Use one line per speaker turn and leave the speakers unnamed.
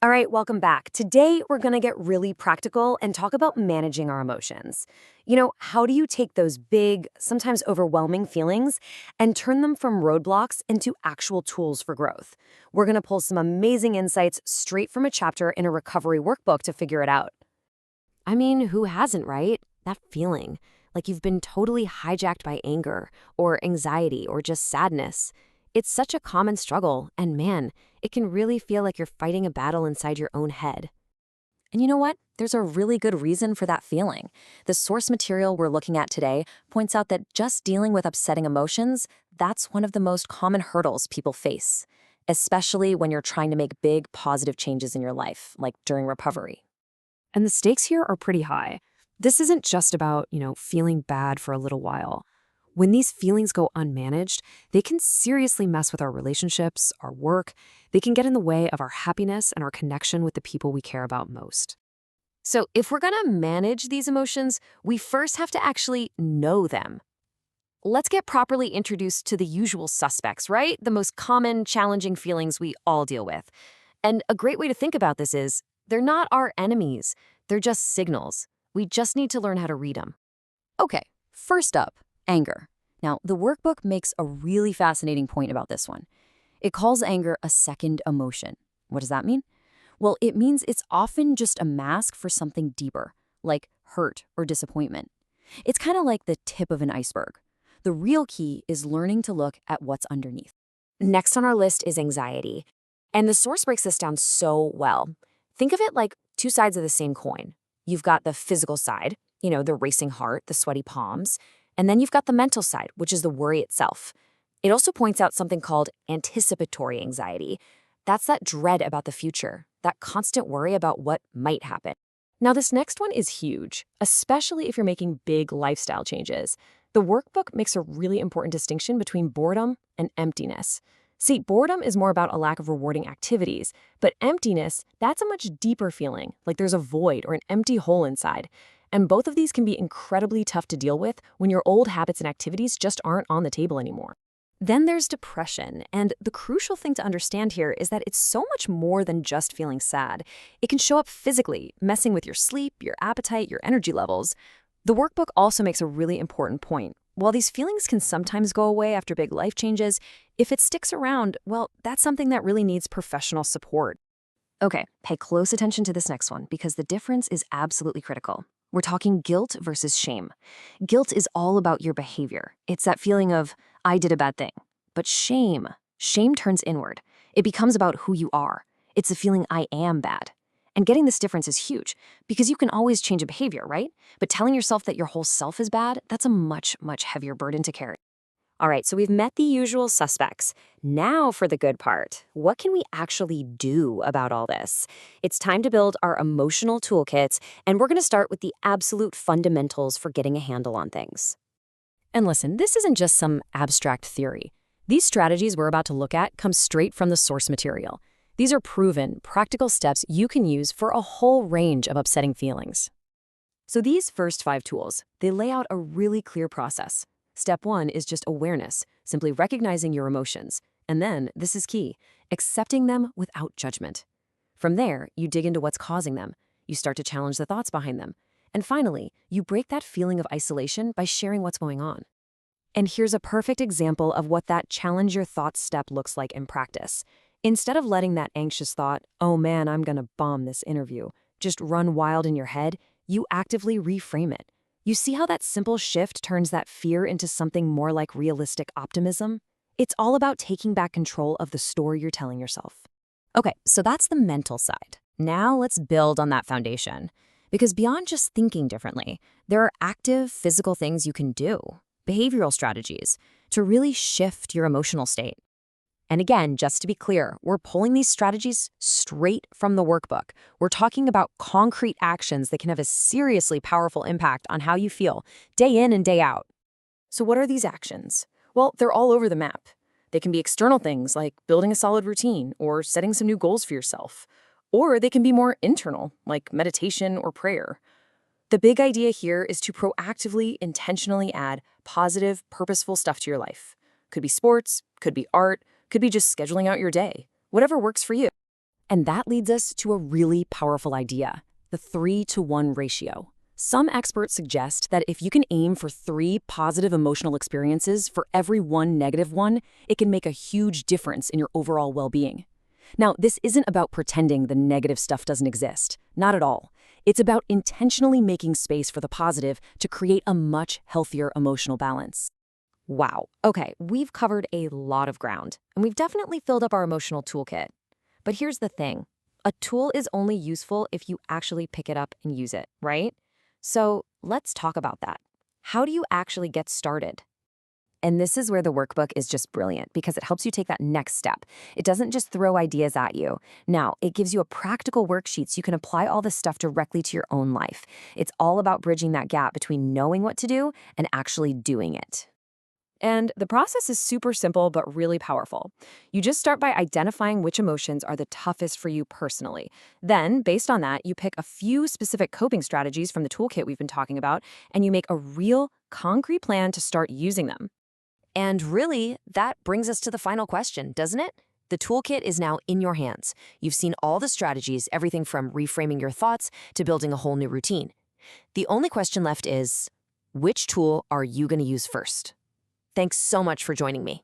All right, welcome back. Today, we're going to get really practical and talk about managing our emotions. How do you take those big, sometimes overwhelming feelings and turn them from roadblocks into actual tools for growth? We're going to pull some amazing insights straight from a chapter in a recovery workbook to figure it out.
I mean, who hasn't, right? That feeling, like you've been totally hijacked by anger or anxiety or just sadness. It's such a common struggle, and man, it can really feel like you're fighting a battle inside your own head.
And you know what? There's a really good reason for that feeling. The source material we're looking at today points out that just dealing with upsetting emotions, that's one of the most common hurdles people face, especially when you're trying to make big positive changes in your life, like during recovery.
And the stakes here are pretty high. This isn't just about, feeling bad for a little while. When these feelings go unmanaged, they can seriously mess with our relationships, our work. They can get in the way of our happiness and our connection with the people we care about most.
So if we're going to manage these emotions, we first have to actually know them. Let's get properly introduced to the usual suspects, right? The most common, challenging feelings we all deal with. And a great way to think about this is, they're not our enemies. They're just signals. We just need to learn how to read them. Okay, first up, anger. Now, the workbook makes a really fascinating point about this one. It calls anger a second emotion. What does that mean? Well, it means it's often just a mask for something deeper, like hurt or disappointment. It's kind of like the tip of an iceberg. The real key is learning to look at what's underneath.
Next on our list is anxiety. And the source breaks this down so well. Think of it like two sides of the same coin. You've got the physical side, the racing heart, the sweaty palms, and then you've got the mental side, which is the worry itself. It also points out something called anticipatory anxiety. That's that dread about the future, that constant worry about what might happen. Now, this next one is huge, especially if you're making big lifestyle changes. The workbook makes a really important distinction between boredom and emptiness. See, boredom is more about a lack of rewarding activities, but emptiness, that's a much deeper feeling, like there's a void or an empty hole inside. And both of these can be incredibly tough to deal with when your old habits and activities just aren't on the table anymore. Then there's depression, and the crucial thing to understand here is that it's so much more than just feeling sad. It can show up physically, messing with your sleep, your appetite, your energy levels. The workbook also makes a really important point. While these feelings can sometimes go away after big life changes, if it sticks around, well, that's something that really needs professional support. Okay, pay close attention to this next one because the difference is absolutely critical. We're talking guilt versus shame. Guilt is all about your behavior. It's that feeling of, I did a bad thing. But shame turns inward. It becomes about who you are. It's the feeling I am bad. And getting this difference is huge because you can always change a behavior, right? But telling yourself that your whole self is bad, that's a much, much heavier burden to carry. All right, so we've met the usual suspects. Now for the good part. What can we actually do about all this? It's time to build our emotional toolkits, and we're going to start with the absolute fundamentals for getting a handle on things. And listen, this isn't just some abstract theory. These strategies we're about to look at come straight from the source material. These are proven, practical steps you can use for a whole range of upsetting feelings. So these first 5 tools, they lay out a really clear process. Step 1 is just awareness, simply recognizing your emotions. And then, this is key, accepting them without judgment. From there, you dig into what's causing them. You start to challenge the thoughts behind them. And finally, you break that feeling of isolation by sharing what's going on. And here's a perfect example of what that challenge your thoughts step looks like in practice. Instead of letting that anxious thought, oh man, I'm gonna bomb this interview, just run wild in your head, you actively reframe it. You see how that simple shift turns that fear into something more like realistic optimism? It's all about taking back control of the story you're telling yourself. Okay, so that's the mental side. Now let's build on that foundation. Because beyond just thinking differently, there are active physical things you can do, behavioral strategies, to really shift your emotional state. And again, just to be clear, we're pulling these strategies straight from the workbook. We're talking about concrete actions that can have a seriously powerful impact on how you feel, day in and day out. So what are these actions? Well, they're all over the map. They can be external things like building a solid routine or setting some new goals for yourself. Or they can be more internal, like meditation or prayer. The big idea here is to proactively, intentionally add positive, purposeful stuff to your life. Could be sports, could be art, could be just scheduling out your day, whatever works for you. And that leads us to a really powerful idea, the 3-to-1 ratio. Some experts suggest that if you can aim for 3 positive emotional experiences for every 1 negative one, it can make a huge difference in your overall well-being. Now, this isn't about pretending the negative stuff doesn't exist. Not at all. It's about intentionally making space for the positive to create a much healthier emotional balance.
Wow. Okay, we've covered a lot of ground, and we've definitely filled up our emotional toolkit. But here's the thing. A tool is only useful if you actually pick it up and use it, right? So let's talk about that. How do you actually get started? And this is where the workbook is just brilliant because it helps you take that next step. It doesn't just throw ideas at you. Now, it gives you a practical worksheet so you can apply all this stuff directly to your own life. It's all about bridging that gap between knowing what to do and actually doing it. And the process is super simple but really powerful. You just start by identifying which emotions are the toughest for you personally. Then, based on that, you pick a few specific coping strategies from the toolkit we've been talking about, and you make a real, concrete plan to start using them. And really, that brings us to the final question, doesn't it? The toolkit is now in your hands. You've seen all the strategies, everything from reframing your thoughts to building a whole new routine. The only question left is, which tool are you going to use first? Thanks so much for joining me.